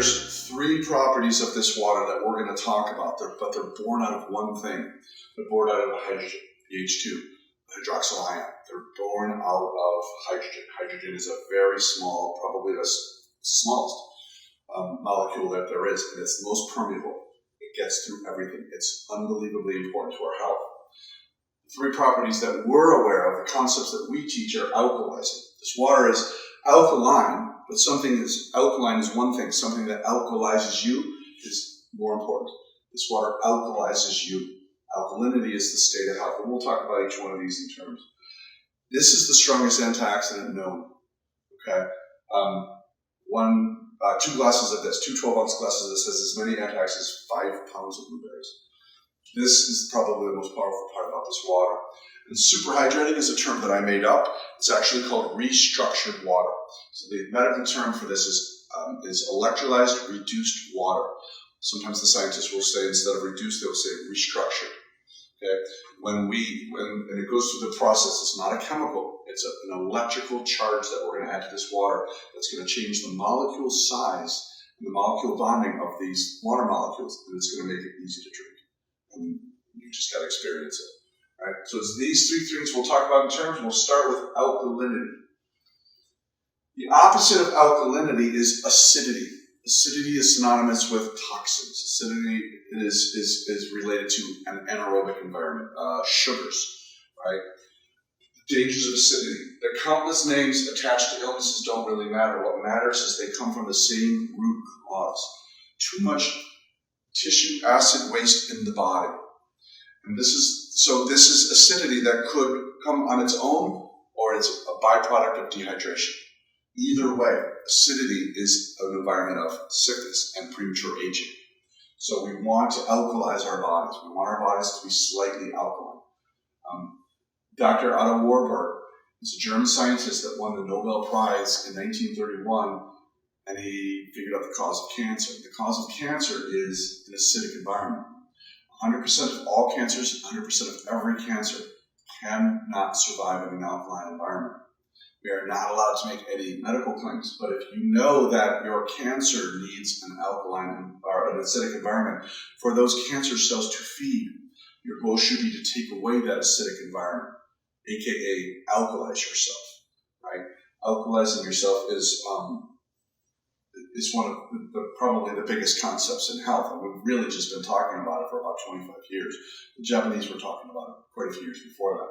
there's three properties of this water that we're going to talk about, but they're born out of one thing. They're born out of hydrogen, H2, hydroxyl ion. They're born out of hydrogen. Hydrogen is a very small, probably the smallest molecule that there is, and it's the most permeable. It gets through everything. It's unbelievably important to our health. The three properties that we're aware of, the concepts that we teach, are alkalizing. This water is alkaline, but alkaline is one thing. Something that alkalizes you is more important. This water alkalizes you. Alkalinity is the state of health, and we'll talk about each one of these in terms. This is the strongest antioxidant known. Okay, 2 glasses of this, 2 12-ounce glasses of this has as many antioxidants as 5 pounds of blueberries. This is probably the most powerful part about this water. And superhydrating is a term that I made up. It's actually called restructured water. So the medical term for this is electrolyzed reduced water. Sometimes the scientists will say, instead of reduced, they'll say restructured. Okay? And it goes through the process. It's not a chemical. It's an electrical charge that we're going to add to this water that's going to change the molecule size and the molecule bonding of these water molecules, and it's going to make it easy to drink. And you just got to experience it. All right? So it's these three things we'll talk about in terms. We'll start with alkalinity. The opposite of alkalinity is acidity. Acidity is synonymous with toxins. Acidity is related to an anaerobic environment, sugars, right? The dangers of acidity. The countless names attached to illnesses don't really matter. What matters is they come from the same root cause. Too much tissue acid waste in the body. And this is acidity that could come on its own, or it's a byproduct of dehydration. Either way, acidity is an environment of sickness and premature aging. So we want to alkalize our bodies. We want our bodies to be slightly alkaline. Dr. Otto Warburg is a German scientist that won the Nobel Prize in 1931, and he figured out the cause of cancer. The cause of cancer is an acidic environment. 100% of all cancers, 100% of every cancer cannot survive in an alkaline environment. We are not allowed to make any medical claims, but if you know that your cancer needs an alkaline or an acidic environment for those cancer cells to feed, your goal should be to take away that acidic environment, aka alkalize yourself. Right? Alkalizing yourself is one of probably the biggest concepts in health, and we've really just been talking about it for about 25 years. The Japanese were talking about it quite a few years before that,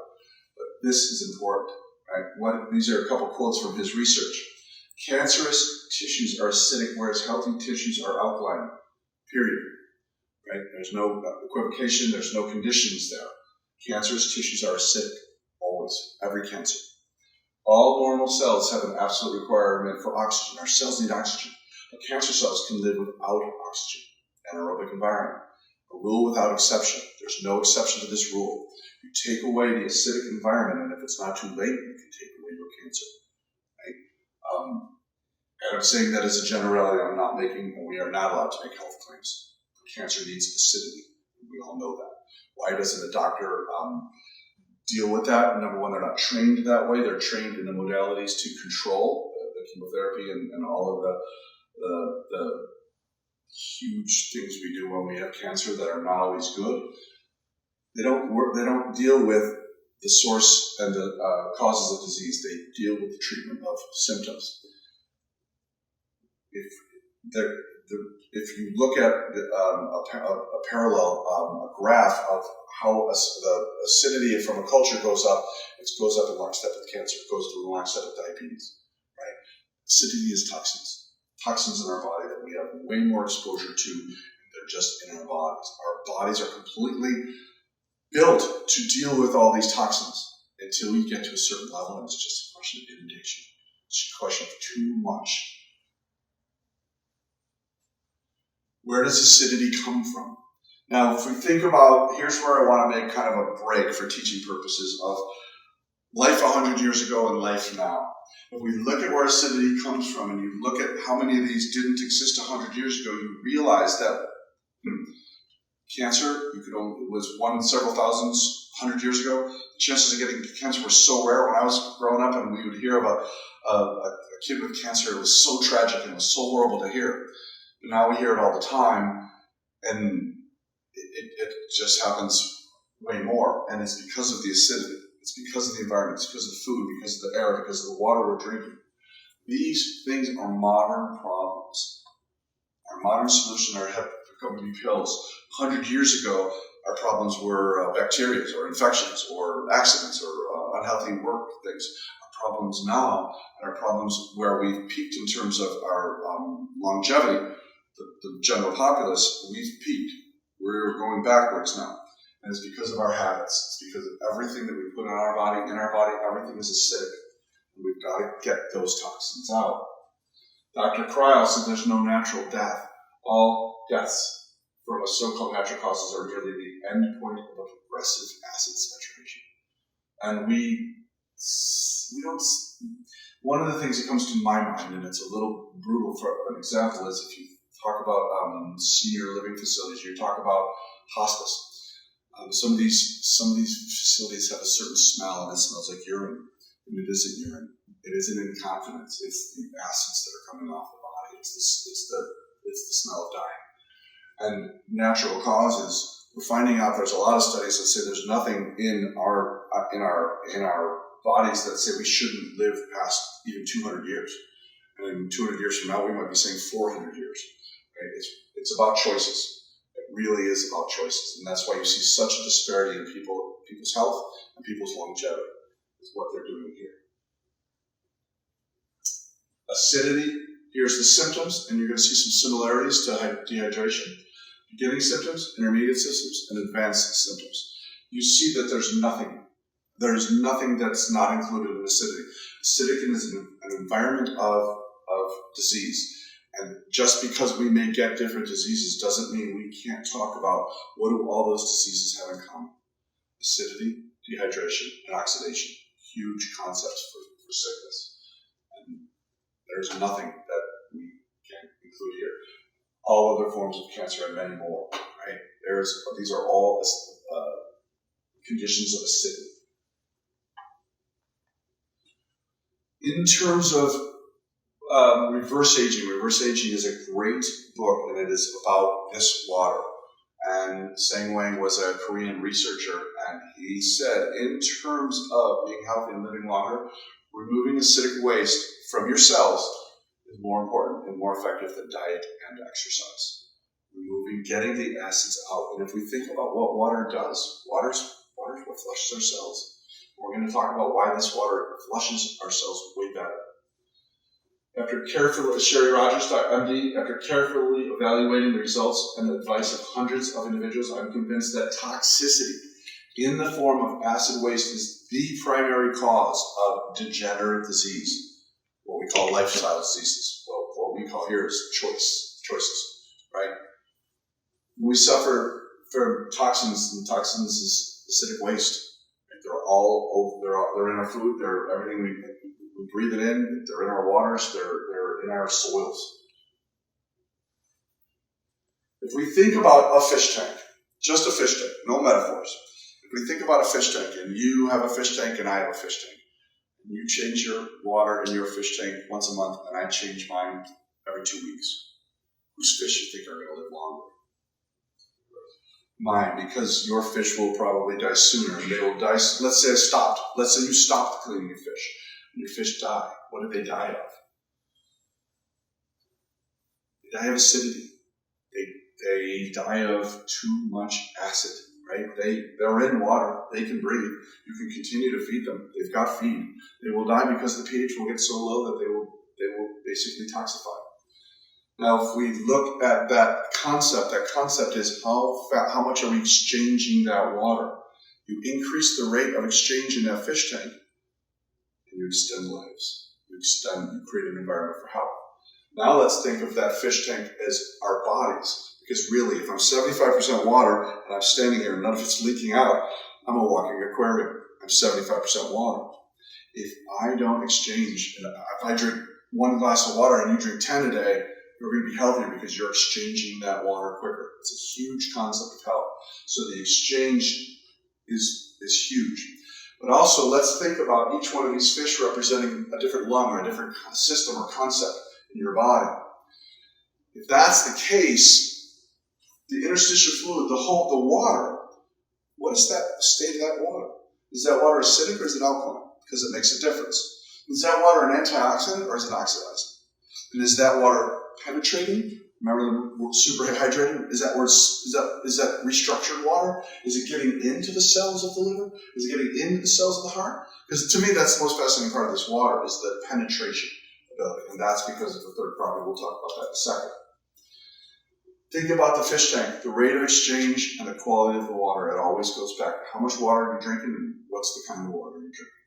but this is important. Right? These are a couple quotes from his research. Cancerous tissues are acidic, whereas healthy tissues are alkaline. Period. Right? There's no equivocation. There's no conditions there. Cancerous tissues are acidic. Always. Every cancer. All normal cells have an absolute requirement for oxygen. Our cells need oxygen. But cancer cells can live without oxygen. Anaerobic environment. A rule without exception. There's no exception to this rule. You take away the acidic environment, and if it's not too late, you can take away your cancer. Right? And I'm saying that as a generality. I'm not making, and we are not allowed to make health claims. Cancer needs acidity. We all know that. Why doesn't a doctor deal with that? Number one, they're not trained that way. They're trained in the modalities to control the chemotherapy and all of the huge things we do when we have cancer that are not always good. They don't deal with the source and the causes of disease. They deal with the treatment of symptoms. If you look at a parallel, a graph of how the acidity from a culture goes up, it goes up in lockstep with cancer. It goes in lockstep with diabetes. Right? Acidity is toxins. Toxins in our body that we have way more exposure to. They're just in our bodies. Our bodies are completely built to deal with all these toxins until you get to a certain level, and it's just a question of inundation. It's a question of too much. Where does acidity come from? Now, if we think about, here's where I want to make kind of a break for teaching purposes of life 100 years ago and life now. If we look at where acidity comes from, and you look at how many of these didn't exist 100 years ago, you realize that cancer, it was one in several thousands 100 years ago. The chances of getting cancer were so rare. When I was growing up and we would hear of a kid with cancer, it was so tragic and it was so horrible to hear. But now we hear it all the time, and it just happens way more. And it's because of the acidity. It's because of the environment. It's because of the food, because of the air, because of the water we're drinking. These things are modern problems. Our modern solution have become to be pills. 100 years ago, our problems were bacteria or infections or accidents or unhealthy work things. Our problems now and our problems where we've peaked in terms of our longevity, the general populace, we've peaked. We're going backwards now. And it's because of our habits. It's because of everything that we put in our body, everything is acidic. And we've got to get those toxins out. Dr. Cryle said there's no natural death. All deaths from so-called natural causes are merely the end point of a progressive acid saturation. And we don't. One of the things that comes to my mind, and it's a little brutal for an example, is if you talk about senior living facilities, you talk about hospice. Some of these facilities have a certain smell, and it smells like urine. And it isn't urine. It isn't incontinence. It's the acids that are coming off the body. It's the smell of dying. And natural causes. We're finding out there's a lot of studies that say there's nothing in our bodies that say we shouldn't live past even 200 years. And in 200 years from now, we might be saying 400 years. Right? It's about choices. It really is about choices, and that's why you see such a disparity in people's health and people's longevity. Is what they're doing here. Acidity. Here's the symptoms, and you're going to see some similarities to dehydration. Beginning symptoms, intermediate symptoms, and advanced symptoms. You see that there's nothing. There's nothing that's not included in acidity. Acidity is an environment of disease. And just because we may get different diseases doesn't mean we can't talk about what do all those diseases have in common. Acidity, dehydration, and oxidation. Huge concepts for sickness. And there's nothing that we can include here. All other forms of cancer and many more. Right? These are all conditions of acidity. In terms of reverse aging is a great book, and it is about this water. And Sang Wang was a Korean researcher, and he said, in terms of being healthy and living longer, removing acidic waste from your cells is more important and more effective than diet and exercise. Getting the acids out. And if we think about what water does, water's what flushes our cells. We're going to talk about why this water flushes our cells way better. Sherry Rogers, MD, after carefully evaluating the results and the advice of hundreds of individuals, I'm convinced that toxicity in the form of acid waste is the primary cause of degenerative disease, what we call lifestyle diseases. Well, what we call here is choices, right? We suffer from toxins, and toxins is acidic waste. Right? They're in our food, they're everything we breathe it in, they're in our waters, they're in our soils. If we think about a fish tank, just a fish tank, no metaphors. If we think about a fish tank, and you have a fish tank and I have a fish tank, and you change your water in your fish tank once a month, and I change mine every 2 weeks, whose fish you think are going to live longer? Mine, because your fish will probably die sooner, and they will die. Let's say you stopped cleaning your fish. Your fish die. What did they die of? They die of acidity. They die of too much acid, right? They're in water. They can breathe. You can continue to feed them. They've got feed. They will die because the pH will get so low that they will basically toxify. Now, if we look at that concept is how much are we exchanging that water? You increase the rate of exchange in that fish tank, and you extend lives. You create an environment for health. Now let's think of that fish tank as our bodies. Because really, if I'm 75% water and I'm standing here and none of it's leaking out, I'm a walking aquarium. I'm 75% water. If I don't exchange, and if I drink 1 glass of water and you drink 10 a day, you're going to be healthier because you're exchanging that water quicker. It's a huge concept of health. So the exchange is huge. But also, let's think about each one of these fish representing a different lung or a different system or concept in your body. If that's the case, the interstitial fluid, the water, what is that state of that water? Is that water acidic or is it alkaline? Because it makes a difference. Is that water an antioxidant or is it oxidizing? And is that water penetrating? Remember the super hydrating? Is that restructured water? Is it getting into the cells of the liver? Is it getting into the cells of the heart? Because to me, that's the most fascinating part of this water is the penetration ability. And that's because of the third property. We'll talk about that in a second. Think about the fish tank, the rate of exchange and the quality of the water. It always goes back to how much water are you drinking and what's the kind of water you're drinking.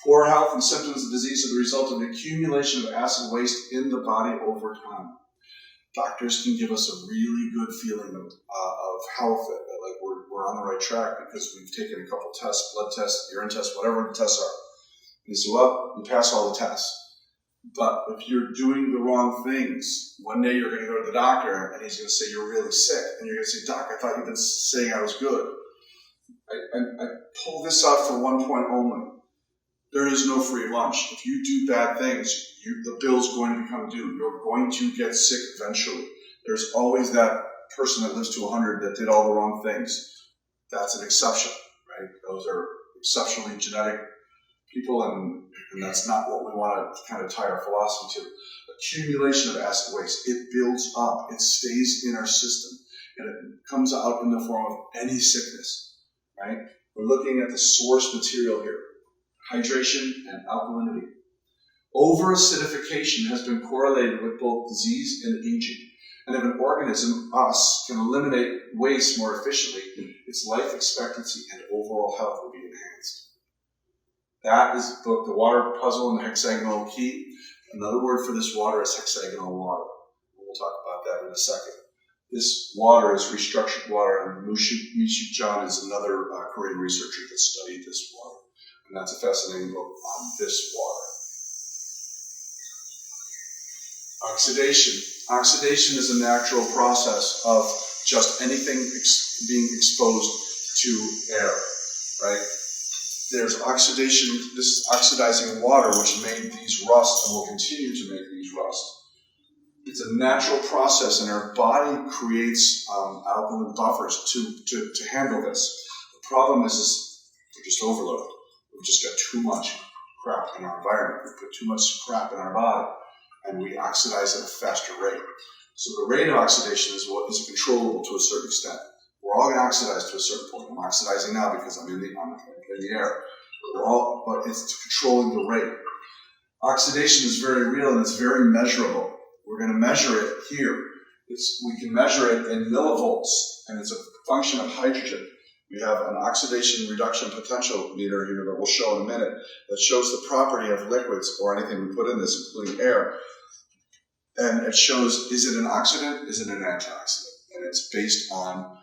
Poor health and symptoms of disease are the result of the accumulation of acid waste in the body over time. Doctors can give us a really good feeling of health, like we're on the right track because we've taken a couple tests, blood tests, urine tests, whatever the tests are. And they say, well, you pass all the tests. But if you're doing the wrong things, one day you're going to go to the doctor and he's going to say you're really sick. And you're going to say, Doc, I thought you've been saying I was good. I pull this out for one point only. There is no free lunch. If you do bad things, the bill's going to become due. You're going to get sick eventually. There's always that person that lives to 100 that did all the wrong things. That's an exception, right? Those are exceptionally genetic people, and that's not what we want to kind of tie our philosophy to. Accumulation of acid waste. It builds up. It stays in our system, and it comes out in the form of any sickness, right? We're looking at the source material here. Hydration and alkalinity. Over-acidification has been correlated with both disease and aging. And if an organism, us, can eliminate waste more efficiently, its life expectancy and overall health will be enhanced. That is both the water puzzle and the hexagonal key. Another word for this water is hexagonal water. We'll talk about that in a second. This water is restructured water, and Mishuk John is another Korean researcher that studied this water. And that's a fascinating book on this water. Oxidation. Oxidation is a natural process of just anything being exposed to air, right? There's oxidation. This is oxidizing water, which made these rust and will continue to make these rust. It's a natural process, and our body creates alkaline buffers to handle this. The problem is we're just overloaded. We've just got too much crap in our environment. We put too much crap in our body, and we oxidize at a faster rate. So the rate of oxidation is what is controllable to a certain extent. We're all going to oxidize to a certain point. I'm oxidizing now because I'm in the air. But it's controlling the rate. Oxidation is very real and it's very measurable. We're going to measure it here. We can measure it in millivolts, and it's a function of hydrogen. We have an oxidation reduction potential meter here that we'll show in a minute that shows the property of liquids or anything we put in this, including air. And it shows, is it an oxidant? Is it an antioxidant? And it's based on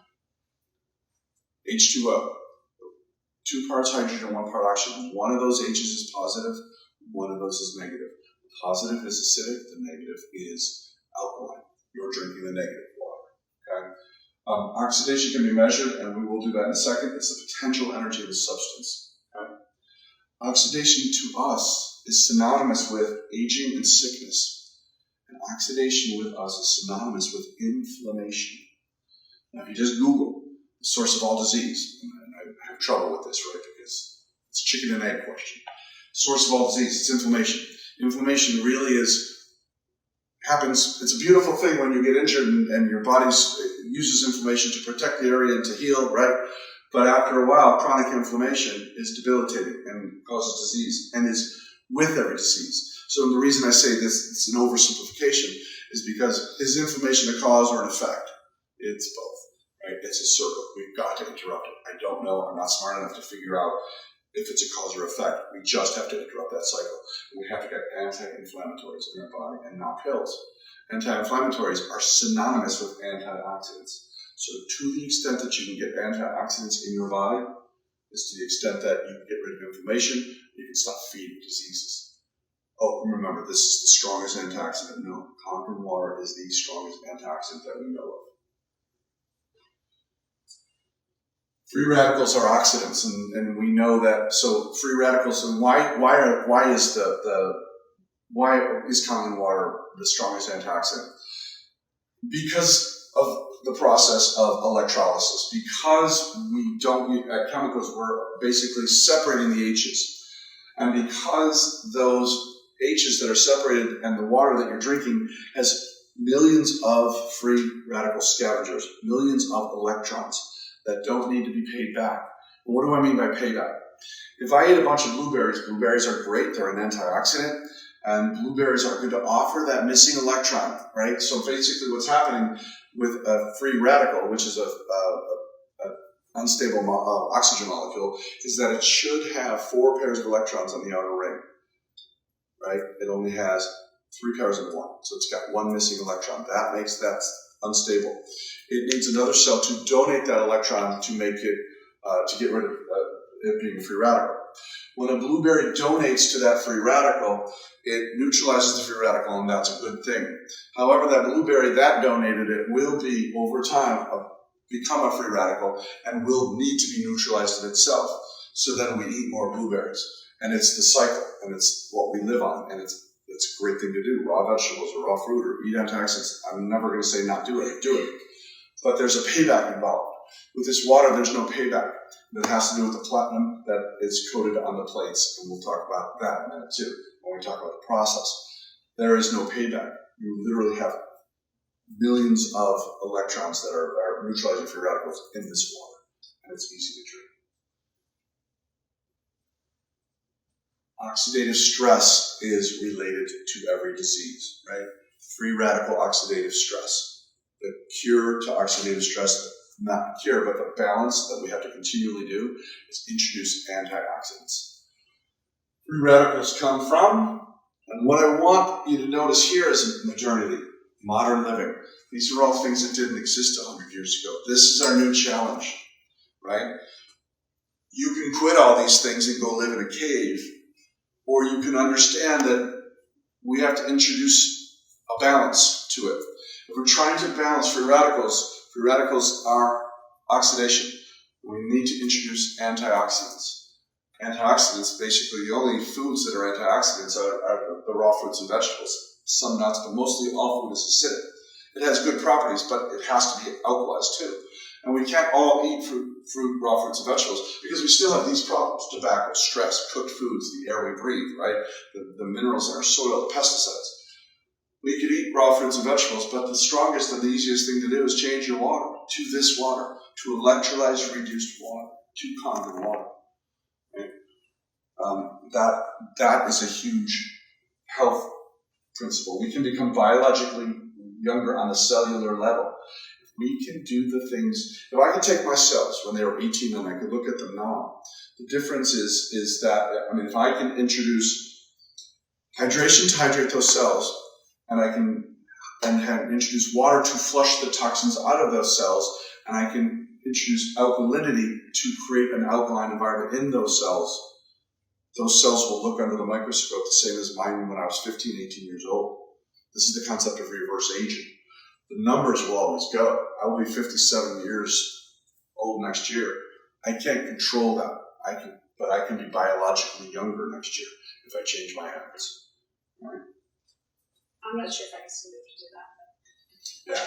H2O. 2 parts hydrogen, 1 part oxygen. One of those H's is positive, one of those is negative. The positive is acidic, the negative is alkaline. You're drinking the negative water. Okay? Oxidation can be measured, and we will do that in a second. It's the potential energy of a substance. Okay? Oxidation to us is synonymous with aging and sickness. And oxidation with us is synonymous with inflammation. Now, if you just Google the source of all disease, and I have trouble with this, right, because it's a chicken and egg question. Source of all disease, it's inflammation. Inflammation really happens, it's a beautiful thing when you get injured and your body uses inflammation to protect the area and to heal, right? But after a while, chronic inflammation is debilitating and causes disease and is with every disease. So the reason I say this, it's an oversimplification, is because is inflammation a cause or an effect? It's both, right? It's a circle. We've got to interrupt it. I don't know. I'm not smart enough to figure out if it's a cause or effect. We just have to interrupt that cycle. And we have to get anti-inflammatories in our body and not pills. Anti-inflammatories are synonymous with antioxidants. So to the extent that you can get antioxidants in your body is to the extent that you can get rid of inflammation, you can stop feeding diseases. Oh, remember, this is the strongest antioxidant. No, Kangen water is the strongest antioxidant that we know of. Free radicals are oxidants, and we know that. So free radicals, and why is Kangen water the strongest antioxidant? because of the process of electrolysis. Because we don't, at chemicals, we're basically separating the H's. And because those H's that are separated and the water that you're drinking has millions of free radical scavengers, millions of electrons that don't need to be paid back. And what do I mean by payback? If I eat a bunch of blueberries are great, they're an antioxidant, and blueberries are going to offer that missing electron, right? So basically what's happening with a free radical, which is a unstable oxygen molecule, is that it should have 4 pairs of electrons on the outer ring, right? It only has 3 pairs of 1, so it's got 1 missing electron. That makes that unstable. It needs another cell to donate that electron to make it, to get rid of it being a free radical. When a blueberry donates to that free radical, it neutralizes the free radical, and that's a good thing. However, that blueberry that donated it will be, over time, become a free radical and will need to be neutralized in itself. So then we eat more blueberries. And it's the cycle, and it's what we live on, and it's a great thing to do. Raw vegetables or raw fruit or eat antioxidants. I'm never going to say not do it. Do it. But there's a payback involved. With this water, there's no payback. That has to do with the platinum that is coated on the plates, and we'll talk about that in a minute too, when we talk about the process. There is no payback. You literally have millions of electrons that are neutralizing free radicals in this water, and it's easy to drink. Oxidative stress is related to every disease, right? Free radical oxidative stress. The cure to oxidative stress, not the cure, but the balance that we have to continually do is introduce antioxidants. Free radicals come from, and what I want you to notice here is modernity, modern living. These are all things that didn't exist 100 years ago. This is our new challenge, right? You can quit all these things and go live in a cave, or you can understand that we have to introduce a balance to it. If we're trying to balance free radicals are oxidation. We need to introduce antioxidants. Antioxidants, basically, the only foods that are antioxidants are the raw fruits and vegetables. Some nuts, but mostly all food is acidic. It has good properties, but it has to be alkalized too. And we can't all eat fruit, raw fruits and vegetables because we still have these problems: tobacco, stress, cooked foods, the air we breathe, right? The minerals in our soil, the pesticides. We could eat raw fruits and vegetables, but the strongest and the easiest thing to do is change your water to this water, to electrolyzed reduced water, to Kangen water. Right? That is a huge health principle. We can become biologically younger on a cellular level. If we can do the things, if I could take my cells when they were 18 and I could look at them now, the difference is that, if I can introduce hydration to hydrate those cells, and I can introduce water to flush the toxins out of those cells, and I can introduce alkalinity to create an alkaline environment in those cells will look under the microscope the same as mine when I was 15, 18 years old. This is the concept of reverse aging. The numbers will always go. I will be 57 years old next year. I can't control that. But I can be biologically younger next year if I change my habits. All right? I'm not sure if I can still do that. Yeah.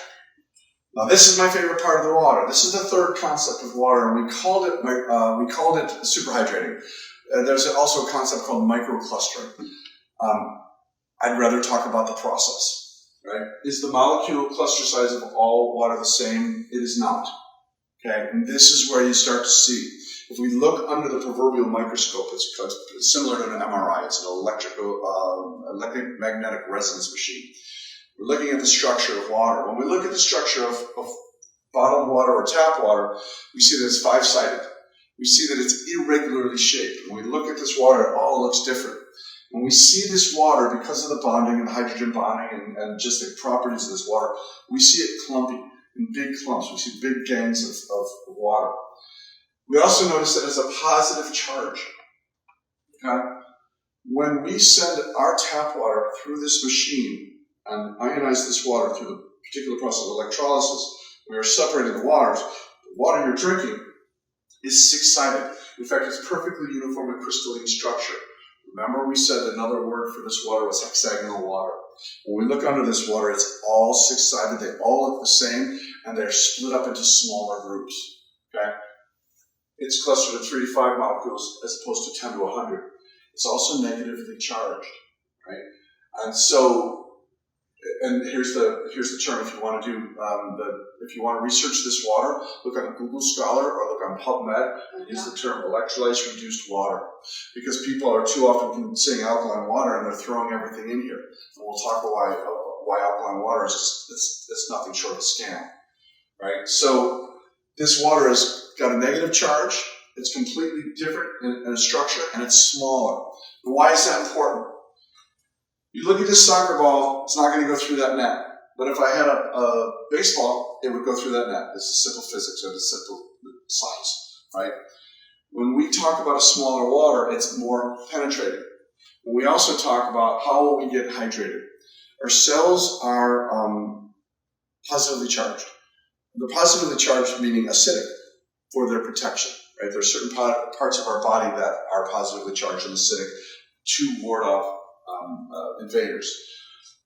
Now this is my favorite part of the water. This is the third concept of water, and we called it superhydrating. There's also a concept called microclustering. I'd rather talk about the process. Right? Is the molecule cluster size of all water the same? It is not. Okay, and this is where you start to see. If we look under the proverbial microscope, it's similar to an MRI. It's an electromagnetic resonance machine. We're looking at the structure of water. When we look at the structure of bottled water or tap water, we see that it's 5-sided. We see that it's irregularly shaped. When we look at this water, it all looks different. When we see this water, because of the bonding and the hydrogen bonding and just the properties of this water, we see it clumpy in big clumps. We see big gangs of water. We also notice that it's a positive charge. Okay? When we send our tap water through this machine and ionize this water through the particular process of electrolysis, we are separating the waters. The water you're drinking is 6-sided. In fact, it's perfectly uniform and crystalline structure. Remember we said another word for this water was hexagonal water. When we look under this water, it's all six-sided. They all look the same, and they're split up into smaller groups. Okay? It's clustered of 3 to 5 molecules as opposed to 10 to 100. It's also negatively charged, right? And so, and here's the term if you want to do if you want to research this water, look on Google Scholar or look on PubMed and use the term electrolyzed reduced water, because people are too often saying alkaline water and they're throwing everything in here. And we'll talk about why alkaline water is just, it's nothing short of a scam, right? So this water has got a negative charge. It's completely different in a structure, and it's smaller. And why is that important? You look at this soccer ball, it's not going to go through that net. But if I had a baseball, it would go through that net. This is simple physics, and it's simple science, right? When we talk about a smaller water, it's more penetrating. And we also talk about how will we get hydrated. Our cells are positively charged. The positively charged meaning acidic for their protection, right? There are certain parts of our body that are positively charged and acidic to ward off invaders.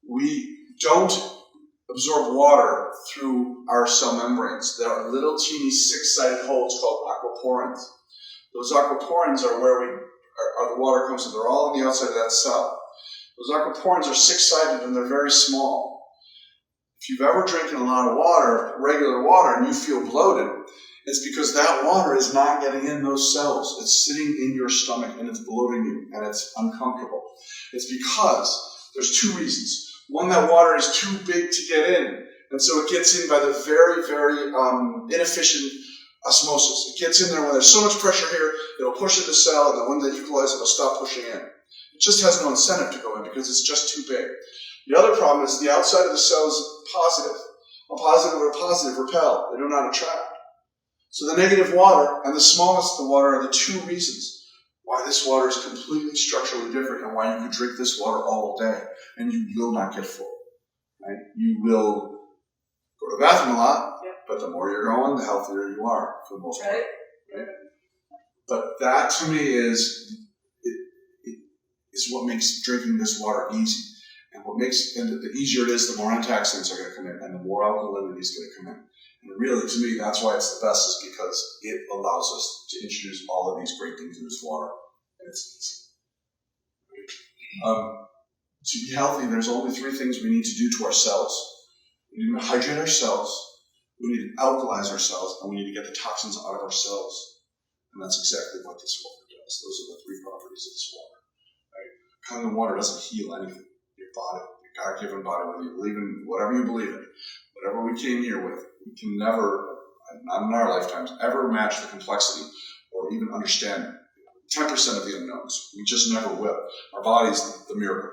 We don't absorb water through our cell membranes. There are little teeny six-sided holes called aquaporins. Those aquaporins are where the water comes from. They're all on the outside of that cell. Those aquaporins are six-sided and they're very small. If you've ever drinking a lot of water, regular water, and you feel bloated, it's because that water is not getting in those cells. It's sitting in your stomach and it's bloating you and it's uncomfortable. It's because there's 2 reasons. One, that water is too big to get in, and so it gets in by the very, very inefficient osmosis. It gets in there when there's so much pressure here, it'll push the cell, and then when they equalize, it'll stop pushing in. It just has no incentive to go in because it's just too big. The other problem is the outside of the cell is positive. A positive or a positive repel. They do not attract. So the negative water and the smallness of the water are the 2 reasons why this water is completely structurally different and why you could drink this water all day and you will not get full. Right? You will go to the bathroom a lot, but the more you're going, the healthier you are for the most part. Right? But that to me is what makes drinking this water easy. And the easier it is, the more antioxidants are going to come in and the more alkalinity is going to come in. And really, to me, that's why it's the best, is because it allows us to introduce all of these great things in this water. And it's easy. To be healthy, there's only 3 things we need to do to our cells. We need to hydrate our cells, we need to alkalize our cells, and we need to get the toxins out of our cells. And that's exactly what this water does. Those are the 3 properties of this water. Right? Kangen water doesn't heal anything. Your body, your God-given body, whether you believe in whatever you believe in, whatever we came here with, we can never, not in our lifetimes, ever match the complexity or even understand 10% of the unknowns. We just never will. Our body's the miracle.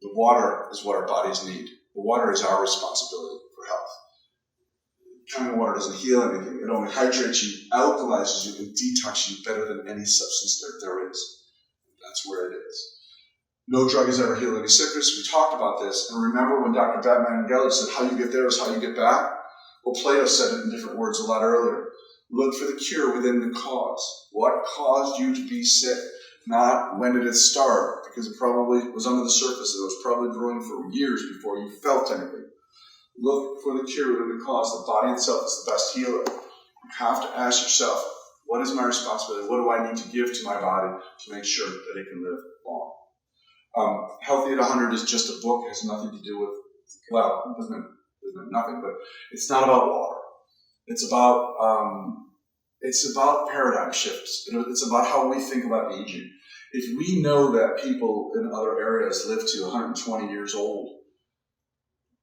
The water is what our bodies need. The water is our responsibility for health. Kangen water doesn't heal anything. It only hydrates you, alkalizes you, and detoxes you better than any substance there is. That's where it is. No drug has ever healed any sickness. We talked about this. And remember when Dr. Batman Gellert said, how you get there is how you get back? Well, Plato said it in different words a lot earlier. Look for the cure within the cause. What caused you to be sick? Not when did it start? Because it probably was under the surface. It was probably brewing for years before you felt anything. Look for the cure within the cause. The body itself is the best healer. You have to ask yourself, what is my responsibility? What do I need to give to my body to make sure that it can live long? Healthy at 100 is just a book. It has nothing to do with, well, it doesn't have nothing, but it's not about water. It's about paradigm shifts. It's about how we think about aging. If we know that people in other areas live to 120 years old,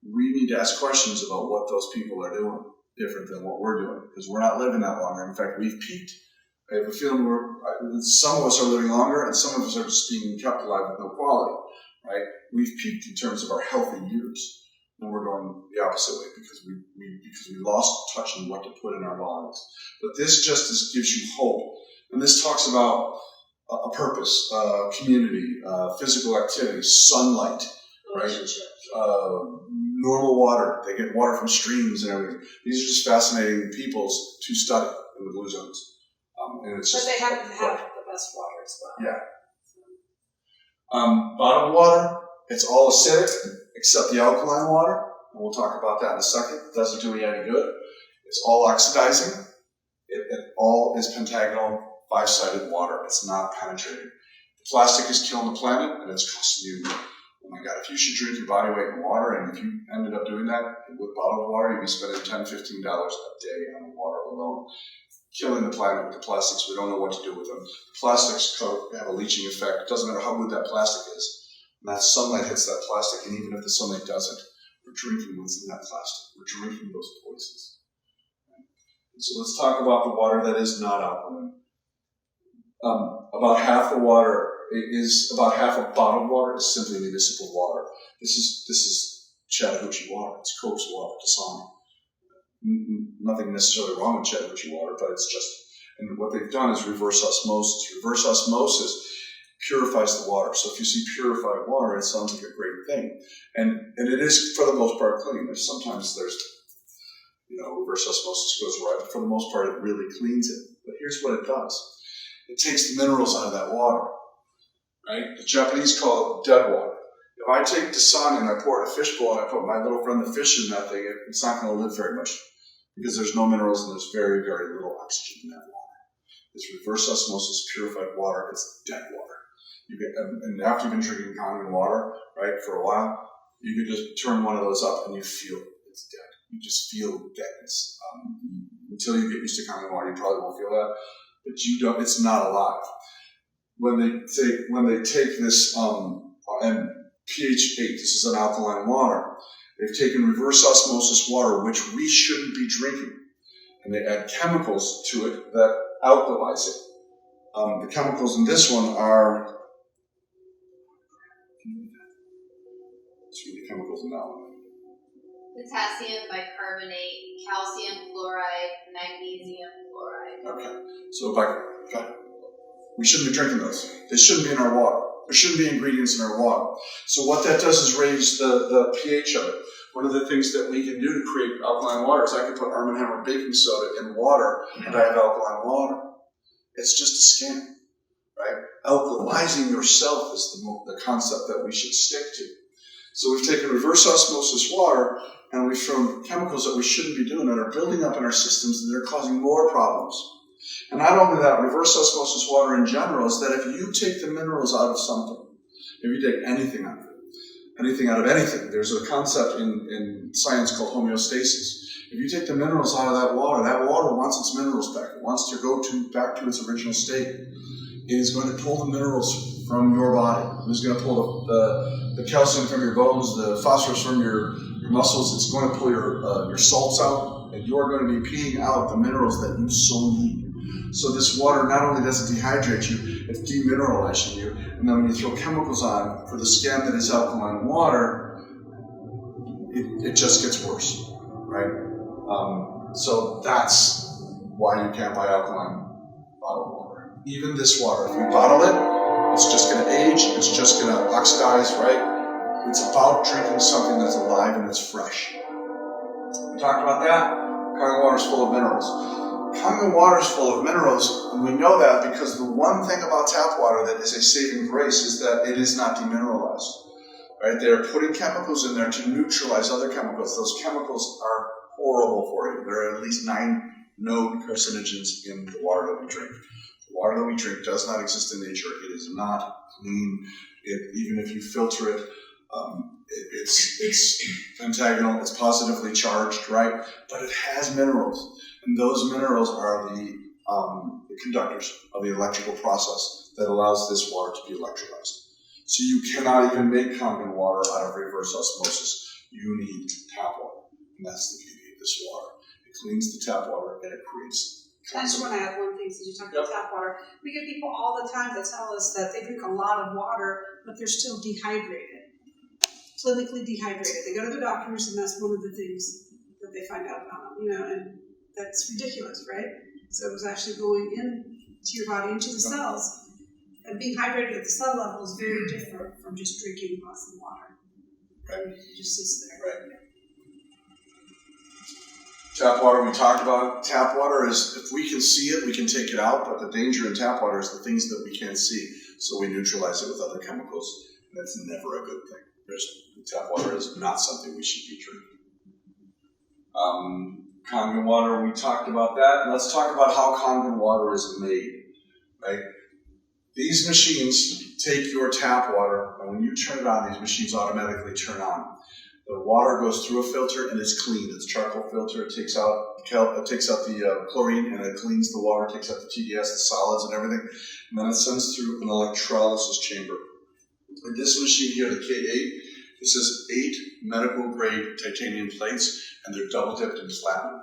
we need to ask questions about what those people are doing different than what we're doing, because we're not living that longer. In fact, we've peaked. I have a feeling some of us are living longer and some of us are just being kept alive with no quality, right? We've peaked in terms of our healthy years, and we're going the opposite way because we lost touch on what to put in our bodies. But this just gives you hope, and this talks about a purpose, community, physical activity, sunlight, right? Normal water. They get water from streams and everything. These are just fascinating peoples to study in the blue zones. And it's but just, they happen to have the best water as well. Yeah. Bottled water, it's all acidic except the alkaline water, and we'll talk about that in a second. It doesn't do you any good. It's all oxidizing. It all is pentagonal, five-sided water. It's not penetrating. Plastic is killing the planet, and it's costing you, oh my God, if you should drink your body weight in water, and if you ended up doing that with bottled water, you'd be spending $10, $15 a day on water alone. Killing the planet with the plastics. We don't know what to do with them. Plastics have a leaching effect. It doesn't matter how good that plastic is. And that sunlight hits that plastic, and even if the sunlight doesn't, we're drinking what's in that plastic. We're drinking those poisons. And so let's talk about the water that is not alkaline. About half the water about half of bottled water is simply municipal water. This is Chattahoochee water. It's Coke's water, Dasani. Nothing necessarily wrong with Chattahoochee water, but it's just, and what they've done is reverse osmosis. Reverse osmosis purifies the water. So if you see purified water, it sounds like a great thing. And it is, for the most part, clean. Sometimes there's, reverse osmosis goes right, but for the most part, it really cleans it. But here's what it does. It takes the minerals out of that water, right? The Japanese call it dead water. If I take Dasani and I pour it in a fishbowl and I put my little friend the fish in that thing, it's not going to live very much because there's no minerals and there's very, very little oxygen in that water. It's reverse osmosis, purified water. It's dead water. And after you've been drinking Kangen water, right, for a while, you can just turn one of those up and you feel it's dead. You just feel deadness. Until you get used to Kangen water, you probably won't feel that, but you don't. It's not alive. When they take this and pH 8, this is an alkaline water. They've taken reverse osmosis water, which we shouldn't be drinking, and they add chemicals to it that alkalize it. The chemicals in this one are, let's read the chemicals in that one. Potassium bicarbonate, calcium chloride, magnesium chloride. Okay, so we shouldn't be drinking those. They shouldn't be in our water. There shouldn't be ingredients in our water. So what that does is raise the pH of it. One of the things that we can do to create alkaline water is I can put Arm & Hammer baking soda in water and I have alkaline water. It's just a scam, right? Alkalizing yourself is the concept that we should stick to. So we've taken reverse osmosis water and we've thrown chemicals that we shouldn't be doing that are building up in our systems and they're causing more problems. And not only that, reverse osmosis water in general is that if you take the minerals out of something, if you take anything out of it, anything out of anything, there's a concept in science called homeostasis. If you take the minerals out of that water wants its minerals back. It wants to go back to its original state. It is going to pull the minerals from your body. It is going to pull the calcium from your bones, the phosphorus from your muscles. It's going to pull your salts out, and you are going to be peeing out the minerals that you so need. So this water not only does it dehydrate you, it's demineralizing you. And then when you throw chemicals on for the scam that is alkaline water, it just gets worse, right? So that's why you can't buy alkaline bottled water. Even this water, if you bottle it, it's just going to age, it's just going to oxidize, right? It's about drinking something that's alive and it's fresh. We talked about that. Kangen water is full of minerals. Kangen water is full of minerals, and we know that because the one thing about tap water that is a saving grace is that it is not demineralized. Right? They are putting chemicals in there to neutralize other chemicals. Those chemicals are horrible for you. There are at least 9 known carcinogens in the water that we drink. The water that we drink does not exist in nature. It is not clean. Even if you filter it, it's pentagonal, it's positively charged, right? But it has minerals. And those minerals are the conductors of the electrical process that allows this water to be electrolyzed. So you cannot even make Kangen water out of reverse osmosis. You need tap water. And that's the beauty of this water. It cleans the tap water and it creates. I just want to add one thing since you talked about tap water. We get people all the time that tell us that they drink a lot of water, but they're still dehydrated. Clinically dehydrated. They go to the doctors and that's one of the things that they find out about them, and that's ridiculous, right? So it was actually going into your body, into the cells. And being hydrated at the cell level is very different from just drinking lots of water. Right. It just sits there. Right. Tap water, we talked about. Tap water is, if we can see it, we can take it out, but the danger in tap water is the things that we can't see. so we neutralize it with other chemicals. And that's never a good thing. Tap water is not something we should be drinking. Kangen water, we talked about that. Let's talk about how Kangen water is made, right? These machines take your tap water, and when you turn it on, these machines automatically turn on. The water goes through a filter and it's clean. It's a charcoal filter. It takes out the chlorine and it cleans the water, takes out the TDS, the solids and everything. And then it sends through an electrolysis chamber. In this machine here, the K8, this is 8 medical grade titanium plates and they're double dipped in platinum.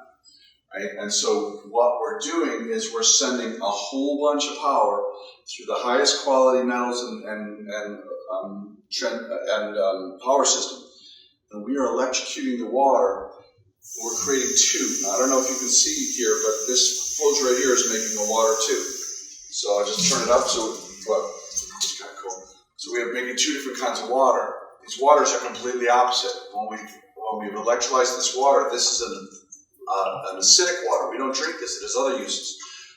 Right? And so what we're doing is we're sending a whole bunch of power through the highest quality metals and power system. And we are electrocuting the water. We're creating 2. Now, I don't know if you can see here, but this hose right here is making the water too. So I'll just turn it up. So, it's kind of cool. So we are making 2 different kinds of water. These waters are completely opposite. When we've electrolyzed this water, this is an acidic water. We don't drink this. It has other uses.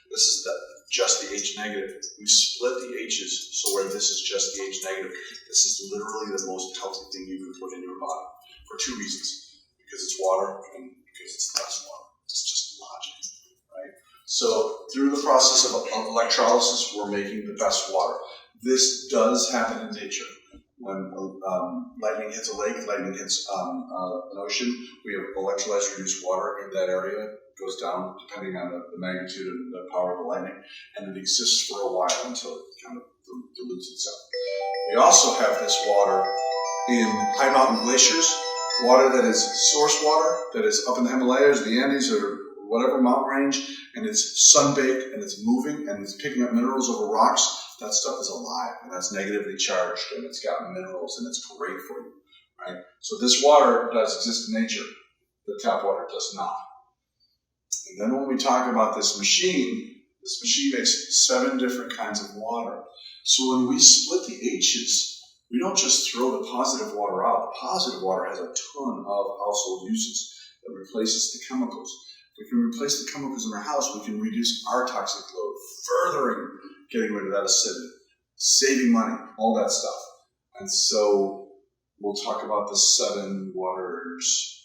This is just the H negative. We split the H's so where this is just the H negative. This is literally the most healthy thing you can put in your body for 2 reasons. Because it's water and because it's less water. It's just logic, right? So through the process of electrolysis, we're making the best water. This does happen in nature. When lightning hits a lake, lightning hits an ocean, we have electrolyzed reduced water in that area. It goes down depending on the magnitude and the power of the lightning, and it exists for a while until it kind of dilutes itself. We also have this water in high mountain glaciers, water that is source water, that is up in the Himalayas, the Andes, or whatever mountain range, and it's sun-baked, and it's moving, and it's picking up minerals over rocks. That stuff is alive, and that's negatively charged, and it's got minerals, and it's great for you, right? So this water does exist in nature. The tap water does not. And then when we talk about this machine makes 7 different kinds of water. So when we split the H's, we don't just throw the positive water out. The positive water has a ton of household uses that replaces the chemicals. If we can replace the chemicals in our house, we can reduce our toxic load, furthering getting rid of that acidity, saving money, all that stuff. And so we'll talk about the 7 waters